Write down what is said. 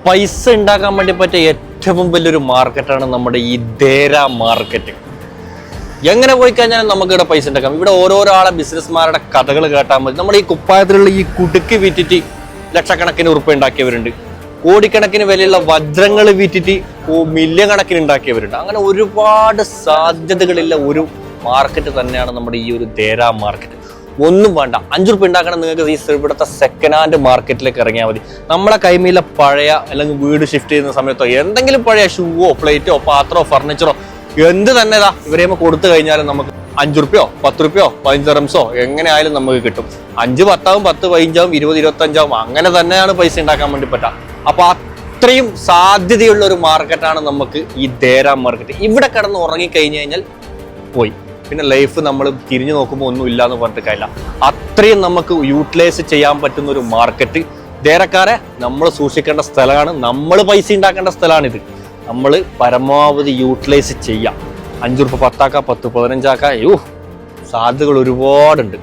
പൈസ ഉണ്ടാക്കാൻ വേണ്ടി പറ്റിയ ഏറ്റവും വലിയൊരു മാർക്കറ്റാണ് നമ്മുടെ ഈ ദേര മാർക്കറ്റ്. എങ്ങനെ പോയി കഴിഞ്ഞാൽ നമുക്കിവിടെ പൈസ ഉണ്ടാക്കാം. ഇവിടെ ഓരോരോ ആളെ ബിസിനസ്മാരുടെ കഥകൾ കേട്ടാൽ മതി. നമ്മുടെ ഈ കുപ്പായത്തിലുള്ള ഈ കുടുക്ക് വിറ്റിട്ട് ലക്ഷക്കണക്കിന് ഉറുപ്പ ഉണ്ടാക്കിയവരുണ്ട്. കോടിക്കണക്കിന് വിലയുള്ള വജ്രങ്ങൾ വിറ്റിട്ട് മില്യൺ കണക്കിന് ഉണ്ടാക്കിയവരുണ്ട്. അങ്ങനെ ഒരുപാട് സാധ്യതകളുള്ള ഒരു മാർക്കറ്റ് തന്നെയാണ് നമ്മുടെ ഈ ഒരു ദേര മാർക്കറ്റ്. ഒന്നും വേണ്ട, 5 റുപ്യ ഉണ്ടാക്കണം നിങ്ങൾക്ക് ഈ ഇവിടുത്തെ സെക്കൻഡ് ഹാൻഡ് മാർക്കറ്റിലേക്ക് ഇറങ്ങിയാൽ മതി. നമ്മളെ കൈമയിലെ പഴയ അല്ലെങ്കിൽ വീട് ഷിഫ്റ്റ് ചെയ്യുന്ന സമയത്തോ എന്തെങ്കിലും പഴയ ഷൂവോ പ്ലേറ്റോ പാത്രമോ ഫർണിച്ചറോ എന്ത് തന്നെ ഇവരെ കൊടുത്തു കഴിഞ്ഞാലും നമുക്ക് 5 റുപ്യോ 10 റുപ്യോ 15 ദിർഹംസോ എങ്ങനെ ആയാലും നമുക്ക് കിട്ടും. 5 10 ആവും 10 15 ആവും 20 25 ആവും. അങ്ങനെ തന്നെയാണ് പൈസ ഉണ്ടാക്കാൻ വേണ്ടി പറ്റുക. അപ്പൊ അത്രയും സാധ്യതയുള്ള ഒരു മാർക്കറ്റാണ് നമുക്ക് ഈ ദേര മാർക്കറ്റ്. ഇവിടെ കിടന്ന് ഉറങ്ങിക്കഴിഞ്ഞു കഴിഞ്ഞാൽ പോയി, പിന്നെ ലൈഫ് നമ്മൾ തിരിഞ്ഞു നോക്കുമ്പോൾ ഒന്നും ഇല്ലാന്ന് പറഞ്ഞിട്ട് കാര്യമില്ല. അത്രയും നമുക്ക് യൂട്ടിലൈസ് ചെയ്യാൻ പറ്റുന്ന ഒരു മാർക്കറ്റ്. ദേരക്കാരെ നമ്മൾ സൂക്ഷിക്കേണ്ട സ്ഥലമാണ്, നമ്മൾ പൈസ ഉണ്ടാക്കേണ്ട സ്ഥലമാണിത്. നമ്മൾ പരമാവധി യൂട്ടിലൈസ് ചെയ്യാം. 5 റുപ്യ 10 ആക്കാം, 10 15 ആക്കാം. സാധ്യതകൾ ഒരുപാടുണ്ട്.